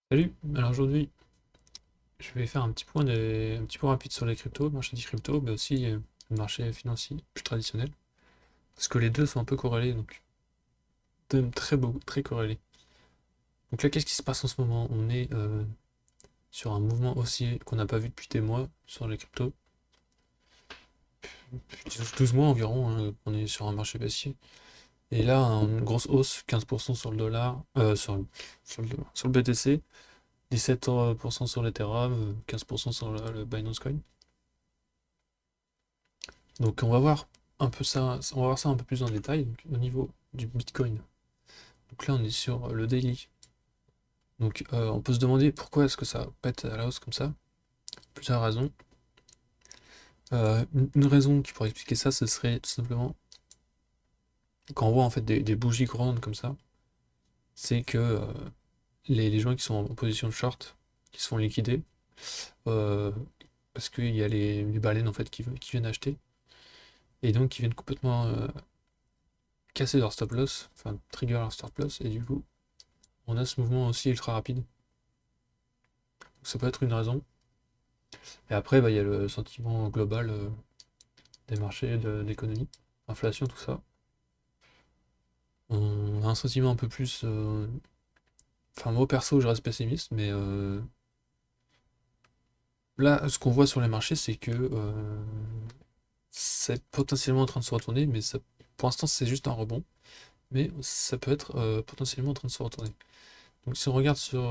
Salut, alors aujourd'hui je vais faire un petit point rapide sur les cryptos, le marché des cryptos, mais aussi le marché financier plus traditionnel, parce que les deux sont un peu corrélés, donc très beau, très corrélés. Donc là, qu'est-ce qui se passe en ce moment? On est sur un mouvement haussier qu'on n'a pas vu depuis des mois sur les cryptos, depuis 12 mois environ, hein, on est sur un marché baissier. Et là, une grosse hausse, 15% sur le dollar, sur le BTC, 17% sur l'Ethereum, 15% sur le Binance Coin. Donc on va voir un peu ça, on va voir ça un peu plus en détail. Donc, au niveau du Bitcoin. Donc là on est sur le daily. Donc on peut se demander pourquoi est-ce que ça pète à la hausse comme ça. Plusieurs raisons. Une raison qui pourrait expliquer ça, ce serait tout simplement quand on voit en fait des bougies grandes comme ça, c'est que les gens qui sont en position de short, qui se font liquider, euh, parce qu'il y a les baleines en fait qui viennent acheter, et donc qui viennent complètement casser leur stop loss, enfin trigger leur stop loss, et du coup on a ce mouvement aussi ultra rapide. Donc ça peut être une raison. Et après, bah, il y a le sentiment global des marchés, d'économie, inflation, tout ça. On a un sentiment un peu plus. Enfin, moi perso, je reste pessimiste, mais là, ce qu'on voit sur les marchés, c'est que c'est potentiellement en train de se retourner, mais ça, pour l'instant, c'est juste un rebond. Mais ça peut être potentiellement en train de se retourner. Donc, si on regarde sur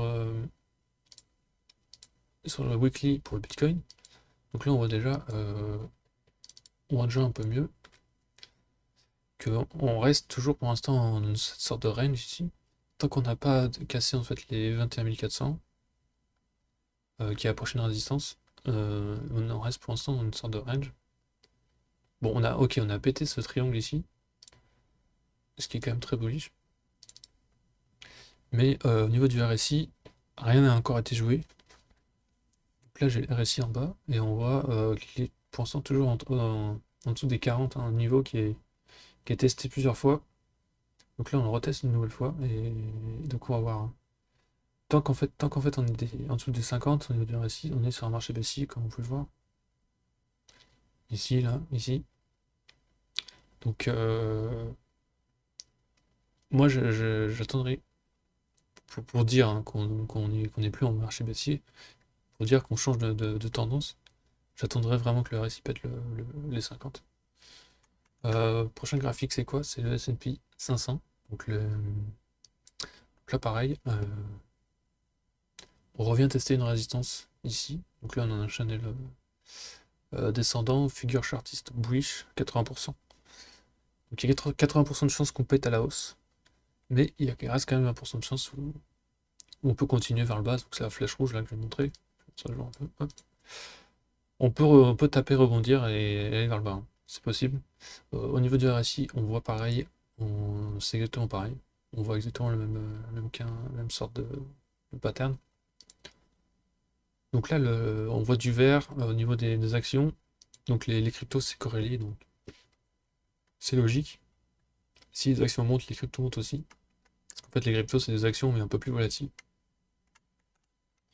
le weekly pour le Bitcoin, donc là, on voit déjà un peu mieux qu'on reste toujours pour l'instant en une sorte de range ici. Tant qu'on n'a pas cassé en fait les 21 400, qui est la prochaine résistance, on en reste pour l'instant dans une sorte de range. Bon, on a pété ce triangle ici, ce qui est quand même très bullish. Mais au niveau du RSI, rien n'a encore été joué. Donc là, j'ai le RSI en bas, et on voit qu'il est pour l'instant toujours en dessous des 40, hein, un niveau qui est testé plusieurs fois. Donc là, on le reteste une nouvelle fois, et donc on va voir, hein. Tant qu'en fait on est en dessous des 50 au niveau du RSI, on est sur un marché baissier, comme vous pouvez le voir. Ici, là, ici. Donc moi j'attendrai pour dire, hein, qu'on n'est plus en marché baissier, pour dire qu'on change de tendance, j'attendrai vraiment que le RSI pète les 50. Prochain graphique c'est quoi? C'est le S&P 500. Donc, là pareil, on revient tester une résistance ici. Donc là on a un channel descendant, figure chartiste bullish, 80%. Donc il y a 80% de chances qu'on pète à la hausse. Mais il reste quand même 20% de chances où on peut continuer vers le bas. Donc c'est la flèche rouge là que je vais montrer. Ça, un peu. Hop. On peut taper, rebondir et aller vers le bas, hein. C'est possible. Au niveau du RSI, on voit pareil. C'est exactement pareil. On voit exactement la même sorte de pattern. Donc là, on voit du vert au niveau des actions. Donc les cryptos, c'est corrélé. Donc c'est logique. Si les actions montent, les cryptos montent aussi. Parce qu'en fait, les cryptos, c'est des actions, mais un peu plus volatiles.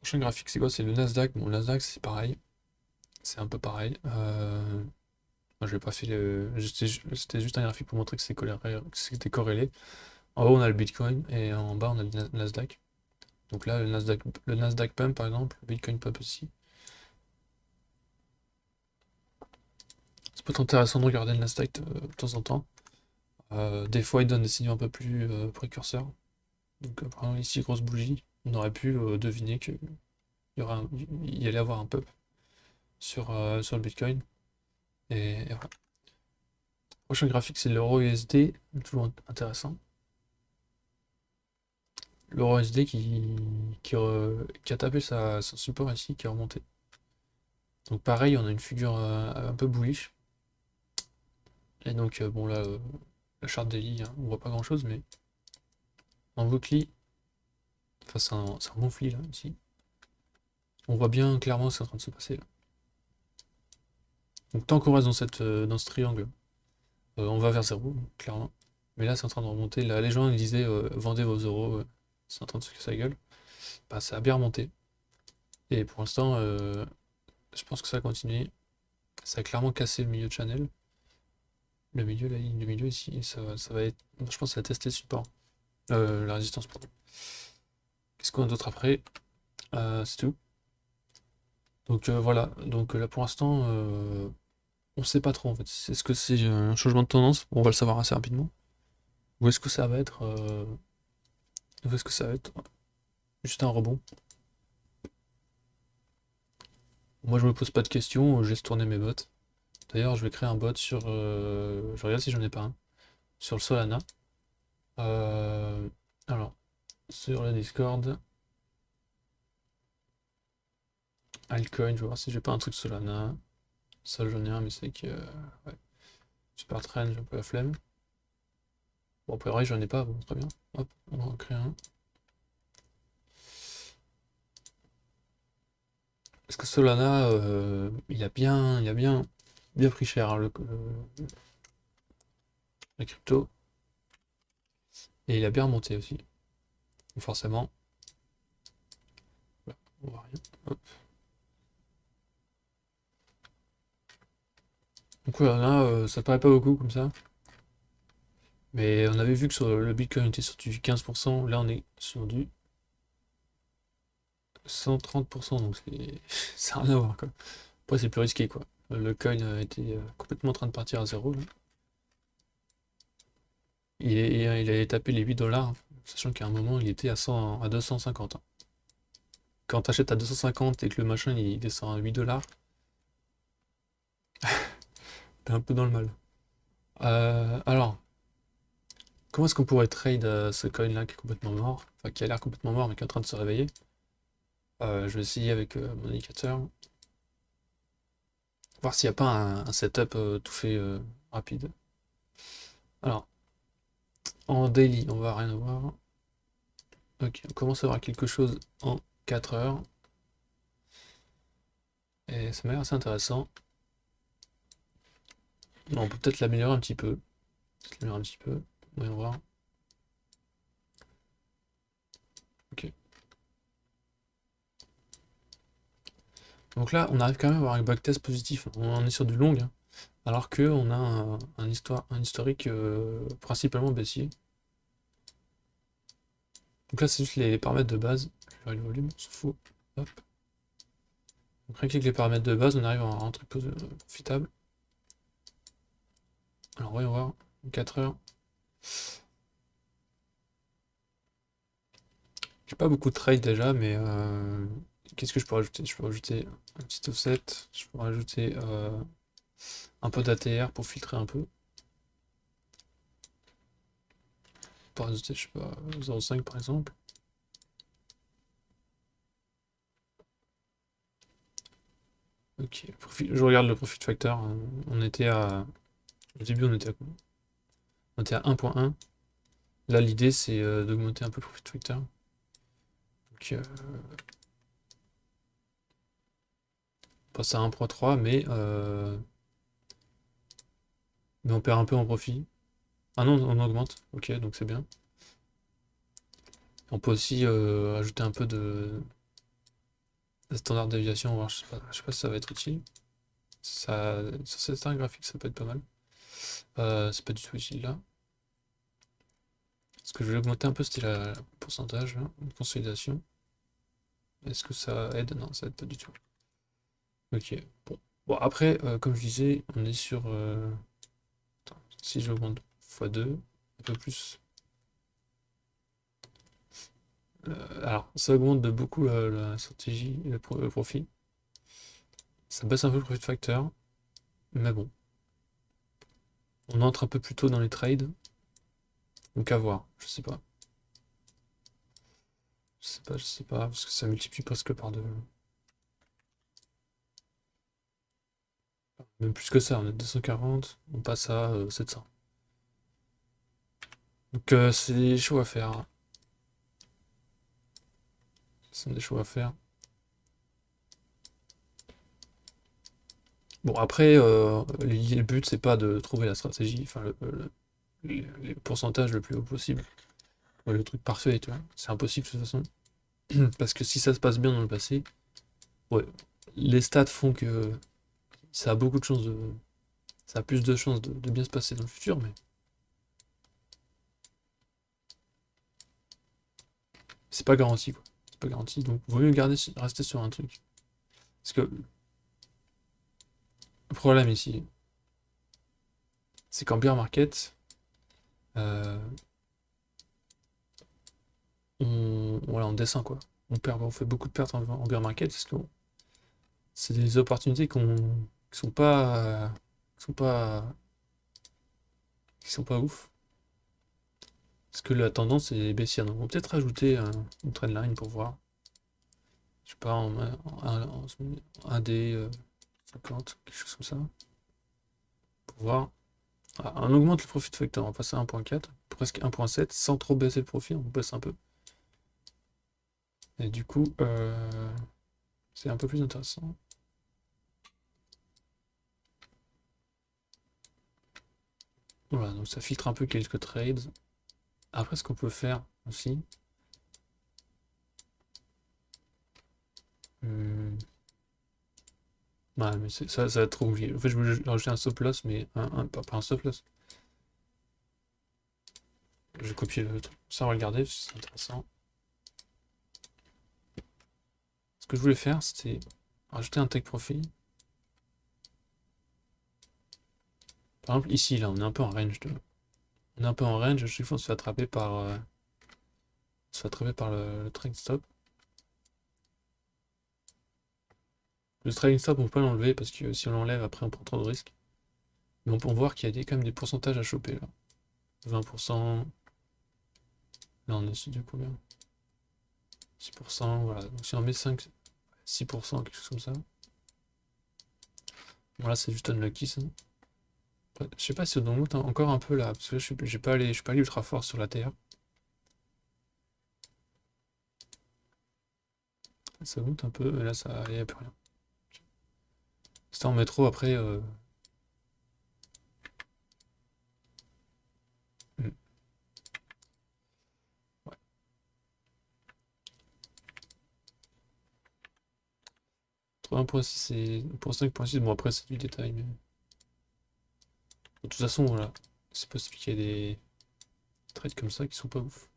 Prochain graphique, c'est quoi? C'est le Nasdaq. Bon, le Nasdaq, c'est pareil. C'est un peu pareil. Moi, je n'ai pas fait le. C'était juste un graphique pour montrer que c'était corrélé. En haut, on a le Bitcoin et en bas, on a le Nasdaq. Donc là, le Nasdaq pump, par exemple, le Bitcoin pump aussi. Ça peut être intéressant de regarder le Nasdaq de temps en temps. Des fois, il donne des signaux un peu plus précurseurs. Donc, par exemple, ici, grosse bougie, on aurait pu deviner il y allait avoir un pump sur le Bitcoin. Et voilà. Prochain graphique, c'est l'euro USD, toujours intéressant. L'euro USD qui a tapé son support ici, qui est remonté. Donc pareil, on a une figure un peu bullish. Et donc bon là, la charte daily, hein, on voit pas grand chose, mais en weekly, enfin c'est un monthly là, ici. On voit bien clairement ce qui est en train de se passer là. Donc tant qu'on reste dans ce triangle, on va vers zéro, clairement. Mais là c'est en train de remonter. Là, les gens ils disaient vendez vos euros, c'est en train de se casser la gueule, bah, ça a bien remonté. Et pour l'instant, je pense que ça va continuer. Ça a clairement cassé le milieu de channel. Le milieu, la ligne de milieu ici, ça va être. Je pense que ça va tester le support. La résistance, pardon. Qu'est-ce qu'on a d'autre après? C'est tout. Donc voilà, donc là pour l'instant, on sait pas trop en fait. Est-ce que c'est un changement de tendance? On va le savoir assez rapidement. Ou est-ce que ça va être. Ou est-ce que ça va être juste un rebond? Moi je me pose pas de questions, je laisse tourner mes bots. D'ailleurs, je vais créer un bot sur. Je regarde si j'en ai pas un. Sur le Solana. Euh, alors, sur le Discord. Altcoin, je vais voir si j'ai pas un truc Solana. Ça j'en ai un, mais c'est que. Ouais. Super Trend, j'ai un peu la flemme. Bon, après, vrai, j'en ai pas, bon, très bien. Hop, on va en créer un. Parce que Solana, il a bien pris cher, hein, la crypto. Et il a bien remonté aussi. Donc forcément. Voilà, on voit rien. Hop. Donc voilà, là, ça paraît pas beaucoup comme ça. Mais on avait vu que sur le Bitcoin était sur du 15%, là on est sur du 130%, donc ça n'a rien à voir quoi. Après c'est plus risqué quoi. Le coin était complètement en train de partir à zéro là. Il allait taper les 8 dollars, sachant qu'à un moment il était à 250, hein. Quand t'achètes à 250 et que le machin il descend à 8 dollars, t'es un peu dans le mal. Alors, comment est-ce qu'on pourrait trade ce coin là qui est complètement mort, enfin qui a l'air complètement mort mais qui est en train de se réveiller? Je vais essayer avec mon indicateur, voir s'il n'y a pas un setup tout fait rapide. Alors, en daily, on va rien voir. Ok, on commence à voir quelque chose en 4 heures. Et ça m'a l'air assez intéressant. On peut peut-être l'améliorer un petit peu. Peut-être l'améliorer un petit peu. Voyons voir. Ok. Donc là, on arrive quand même à avoir un backtest positif. On est sur du long, hein, alors qu'on a un historique principalement baissier. Donc là, c'est juste les paramètres de base. Je vais le volume, on s'en fout. Hop. Donc rien qu'avec les paramètres de base, on arrive à avoir un truc profitable. Alors voyons voir. 4 heures. J'ai pas beaucoup de trades déjà, mais qu'est-ce que je pourrais ajouter? Je peux rajouter un petit offset, je peux rajouter un peu d'ATR pour filtrer un peu. Pour rajouter, je sais pas, 0,5 par exemple. Ok, je regarde le profit factor. On était à. Au début, on était à quoi? On était à 1.1. Là, l'idée, c'est d'augmenter un peu le profit factor. Donc, on passe à 1.3, mais on perd un peu en profit. Ah non, on augmente. Ok, donc c'est bien. On peut aussi ajouter un peu de standard de déviation. Alors, je sais pas si ça va être utile. Sur certains graphiques, ça peut être pas mal. C'est pas du tout utile là. Ce que je voulais augmenter un peu, c'était le pourcentage là, de consolidation. Est-ce que ça aide? Non, ça aide pas du tout. Ok, bon. Bon, après, comme je disais, on est sur. Attends, si j'augmente x2, un peu plus. Alors, ça augmente de beaucoup la stratégie et le profit. Ça baisse un peu le profit factor, mais bon. On entre un peu plus tôt dans les trades, donc à voir, je sais pas. Je sais pas, parce que ça multiplie presque par deux. Même plus que ça, on est 240, on passe à 700. Donc c'est des choix à faire, hein. Ce sont des choix à faire. Bon après, le but c'est pas de trouver la stratégie, enfin le pourcentage le plus haut possible. Ouais, le truc parfait, tu vois. C'est impossible de toute façon. Parce que si ça se passe bien dans le passé, ouais, les stats font que ça a beaucoup de chances de. Ça a plus de chances de bien se passer dans le futur, mais c'est pas garanti, quoi. C'est pas garanti, donc vaut mieux rester sur un truc. Parce que le problème ici, c'est qu'en bear market, euh, voilà, on descend quoi. On fait beaucoup de pertes en bear market parce que c'est des opportunités qui sont pas, qui sont pas, qui sont pas ouf. Parce que la tendance est baissière. Donc on va peut-être rajouter une trendline pour voir. Je sais pas, un D 50, quelque chose comme ça. Pour voir. Ah, on augmente le profit factor, on va passer à 1.4, presque 1.7, sans trop baisser le profit, on baisse un peu. Et du coup, c'est un peu plus intéressant. Voilà, donc ça filtre un peu quelques trades. Après, ce qu'on peut faire aussi. Hmm, ouais, mais ça va être trop compliqué. En fait, je voulais rajouter un stop loss, mais pas un stop loss. Je vais copier le truc. Ça, on va regarder, parce que c'est intéressant. Ce que je voulais faire, c'était rajouter un take profit. Par exemple, ici, là, on est un peu en range. On est un peu en range, chaque fois on se fait attraper par, le trade stop. Le trailing stop, on peut pas l'enlever parce que si on l'enlève, après on prend trop de risques. Mais on peut voir qu'il y a quand même des pourcentages à choper là. 20%. Là, on est sur du combien? 6%, voilà. Donc si on met 5, 6%, quelque chose comme ça. Voilà, c'est juste unlucky ça. Après, je sais pas si on monte encore un peu là, parce que là, je suis pas allé ultra fort sur la terre. Ça monte un peu, mais là, ça y a plus rien. C'était en métro après. Hmm, ouais. 3,6 et pour 5,6, bon après c'est du détail, mais. De toute façon, voilà. C'est possible qu'il y ait des trades comme ça qui sont pas ouf.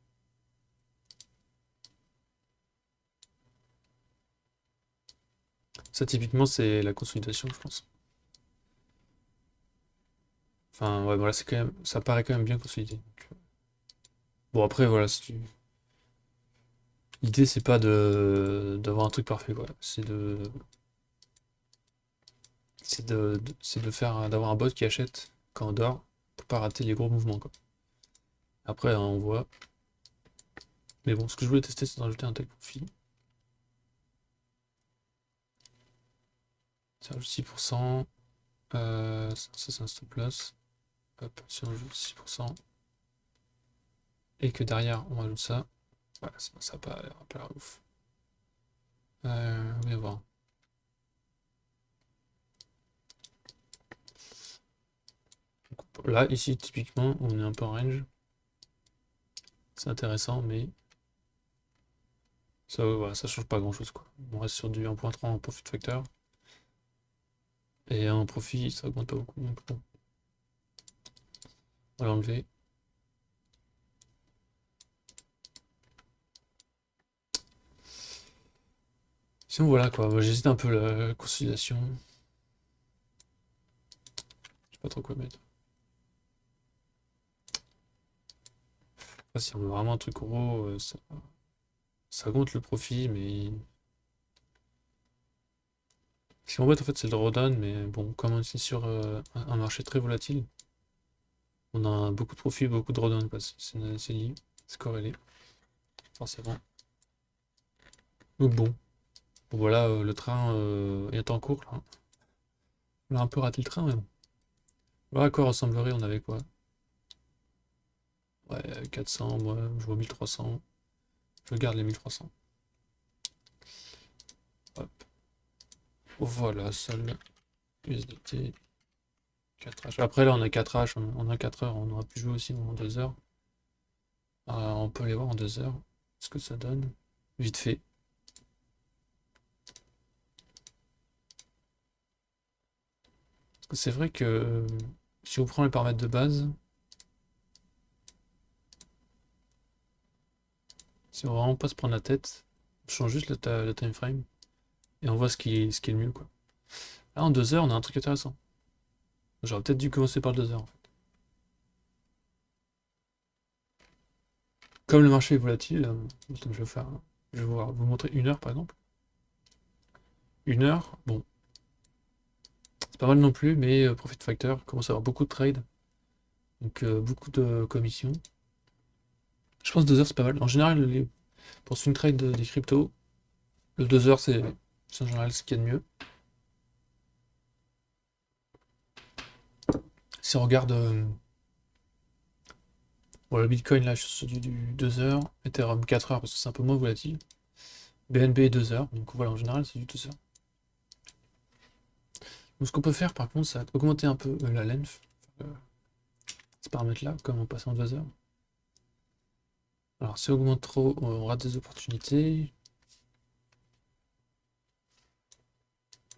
Ça, typiquement, c'est la consolidation, je pense. Enfin, ouais, voilà, c'est quand même, ça paraît quand même bien consolidé. Bon, après, voilà, l'idée, c'est pas d'avoir un truc parfait, quoi. C'est de faire, d'avoir un bot qui achète quand on dort pour pas rater les gros mouvements, quoi. Après, hein, on voit. Mais bon, ce que je voulais tester, c'est d'ajouter un tel profil. Ça ajoute 6%. Ça, c'est un stop loss. Hop, si on ajoute 6%. Et que derrière, on rajoute ça. Voilà, ça n'a pas l'air ouf. On va voir. Là, ici, typiquement, on est un peu en range. C'est intéressant, mais ça, voilà, ça change pas grand-chose, quoi. On reste sur du 1.3 en profit factor. Et en profit, ça augmente pas beaucoup. Donc bon, on va l'enlever. Sinon, voilà, quoi. Moi, j'hésite un peu la consolidation. Je sais pas trop quoi mettre. Après, si on veut vraiment un truc gros, ça augmente le profit, mais. Ce qui m'embête, en fait, c'est le drawdown, mais bon, comme on est sur un marché très volatile, on a beaucoup de profit, beaucoup de drawdown, quoi. C'est lié, c'est corrélé, forcément. Donc bon. Bon, voilà, le train est en cours, là. On a un peu raté le train, mais bon. Voilà à quoi ressemblerait, on avait quoi? Ouais, 400, moi, je vois 1300. Je garde les 1300. Hop. Voilà, seul USDT. 4H. Après, là, on a 4H, on a 4 heures, on aura pu jouer aussi pendant 2 heures. On peut aller voir en 2 heures ce que ça donne. Vite fait. Parce que c'est vrai que si on prend les paramètres de base, si on va vraiment pas se prendre la tête, on change juste le time frame et on voit ce qui est le mieux, quoi. Là, en 2 heures, on a un truc intéressant. J'aurais peut-être dû commencer par le 2 heures, en fait. Comme le marché est volatile, je vais vous montrer 1 heure, par exemple. 1 heure, bon, c'est pas mal non plus, mais Profit Factor commence à avoir beaucoup de trades, donc beaucoup de commissions. Je pense 2 heures, c'est pas mal. En général, pour swing trade des cryptos, le 2 heures, c'est en général ce qu'il y a de mieux. Si on regarde bon, le Bitcoin, là, je suis sur du 2 heures, Ethereum 4 heures, parce que c'est un peu moins volatile. BNB 2 heures, donc voilà, en général, c'est du 2 heures. Donc ce qu'on peut faire, par contre, c'est augmenter un peu la length, euh, ce paramètre-là, comme on passe en 2 heures. Alors, si on augmente trop, on rate des opportunités.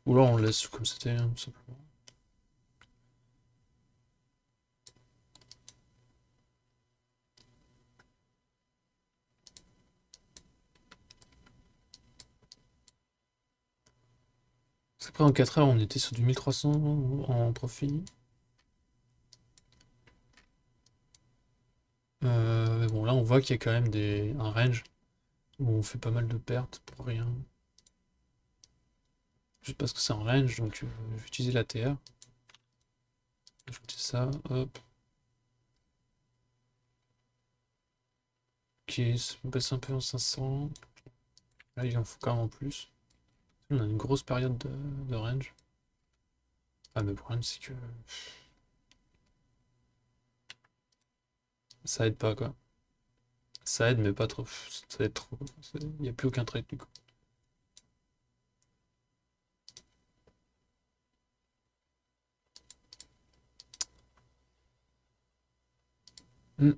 Ou là, on le laisse comme c'était, hein, tout simplement. Parce qu'après, en 4 heures, on était sur du 1300 en profit. Mais bon, là, on voit qu'il y a quand même un range où on fait pas mal de pertes pour rien. Juste parce que c'est un range, donc je vais utiliser l'ATR. Ajouter ça, hop. Ok, ça me baisse un peu en 500. Là, il en faut quand même plus. On a une grosse période de range. Ah, mais le problème, c'est que ça aide pas, quoi. Ça aide, mais pas trop. Ça aide trop. Il n'y a plus aucun trade, du coup.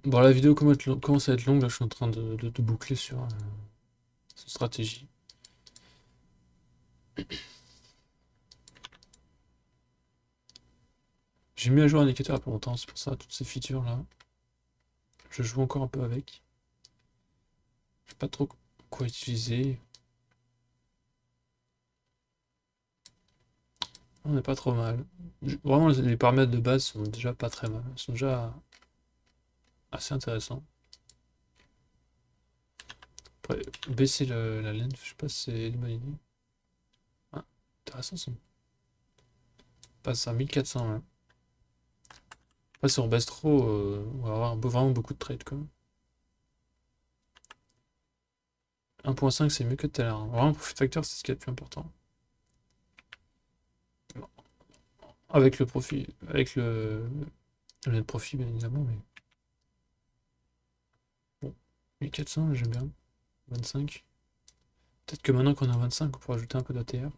Bon, la vidéo commence à être longue. Là, je suis en train de boucler sur cette stratégie. J'ai mis à jour l'indicateur il y a pas longtemps, c'est pour ça, toutes ces features là. Je joue encore un peu avec. Je sais pas trop quoi utiliser. On n'est pas trop mal. Vraiment, les paramètres de base sont déjà pas très mal. Ils sont déjà assez intéressants. Après, baisser la length, je sais pas si c'est une bonne idée. Ah, intéressant ça. On passe à 1400 là. Après, si on baisse trop, on va avoir vraiment beaucoup de trades quand même. 1.5 c'est mieux que tout à l'heure. Vraiment, Profit Factor, c'est ce qui est le plus important. Avec le profit, avec le net profit, bien évidemment, mais bon. 1400, j'aime bien. 25. Peut-être que maintenant qu'on a 25, on pourra ajouter un peu d'ATR.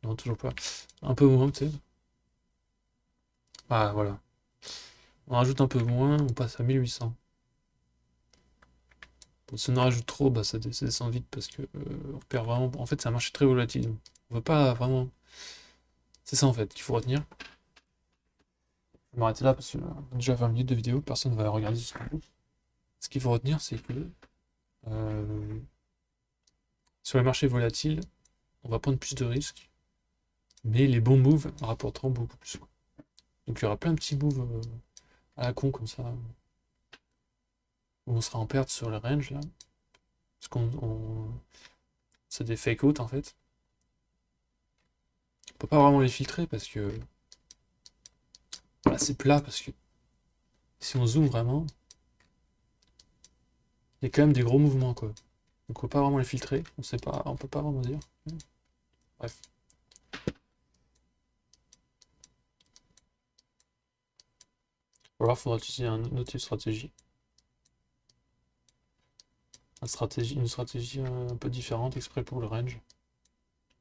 Non, toujours pas. Un peu moins, peut-être. Ah, voilà. On rajoute un peu moins, on passe à 1800. Bon, si on en rajoute trop, bah, ça descend vite parce que on perd vraiment. En fait, c'est un marché très volatile. On veut pas vraiment. C'est ça en fait qu'il faut retenir. Je vais m'arrêter là parce que déjà 20 minutes de vidéo, personne ne va regarder jusqu'au bout. Ce qu'il faut retenir, c'est que euh, sur les marchés volatiles, on va prendre plus de risques, mais les bons moves rapporteront beaucoup plus. Donc il y aura plein de petits moves à la con comme ça, où on sera en perte sur le range là. Parce c'est des fake out en fait. On peut pas vraiment les filtrer parce que voilà, c'est plat parce que si on zoome vraiment, il y a quand même des gros mouvements quoi. Donc on peut pas vraiment les filtrer, on sait pas, on peut pas vraiment dire. Bref. Ou alors faudra utiliser une autre stratégie. Une stratégie un peu différente exprès pour le range.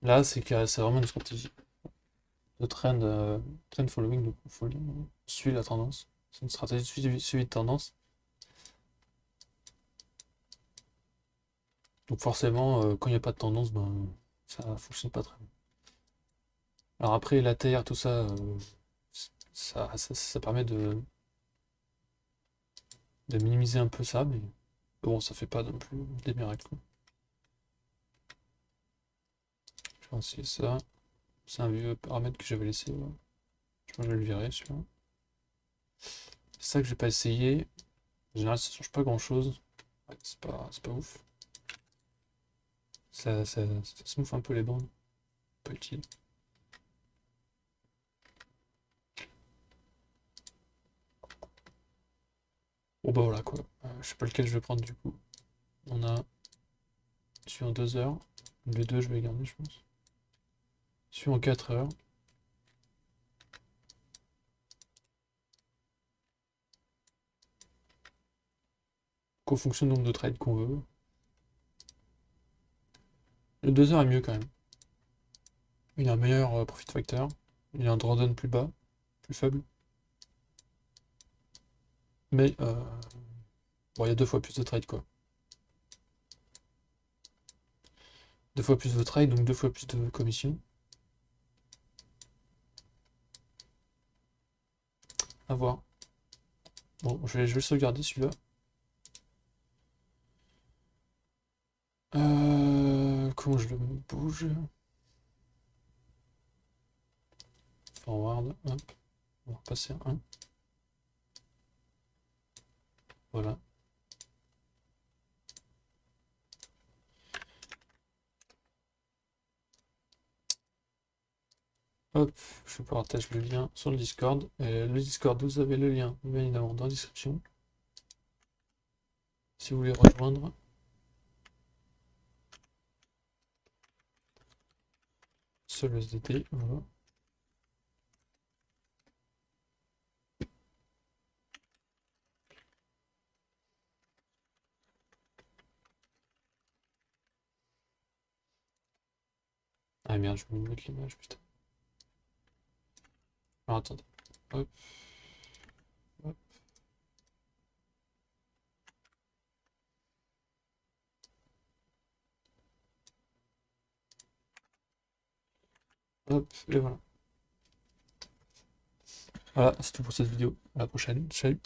Là c'est vraiment une stratégie de trend following, donc on suit la tendance. C'est une stratégie de suivi de tendance. Donc forcément, quand il n'y a pas de tendance, ben, ça fonctionne pas très bien. Alors après, la terre, tout ça, ça permet de minimiser un peu ça, mais bon, ça fait pas non plus des miracles, quoi. Je vais essayer ça. C'est un vieux paramètre que j'avais laissé, ouais. Je pense que je vais le virer, celui-là. C'est ça que j'ai pas essayé. En général, ça change pas grand-chose. Ouais, c'est pas ouf. Ça se mouffe un peu les bandes. Pas utile. Bon bah voilà quoi. Je sais pas lequel je vais prendre du coup. On a celui en 2 heures. Le 2 je vais garder je pense. Celui en 4 heures. Qu'en fonction du nombre de trades qu'on veut. Le 2 heures est mieux quand même. Il a un meilleur profit factor. Il a un drawdown plus bas, plus faible. Mais bon, il y a 2 fois plus de trades quoi. 2 fois plus de trades, donc 2 fois plus de commission. À voir. Bon, je vais le sauvegarder celui-là. Comment je le bouge? Forward, hop. On va repasser à 1. Voilà. Hop, je partage le lien sur le Discord. Le Discord, vous avez le lien, bien évidemment, dans la description. Si vous voulez rejoindre. Seul SDT, voilà. Ah merde, je vais me mettre l'image, putain. Alors attendez. Hop, hop, hop, et voilà. Voilà, c'est tout pour cette vidéo. À la prochaine. Salut.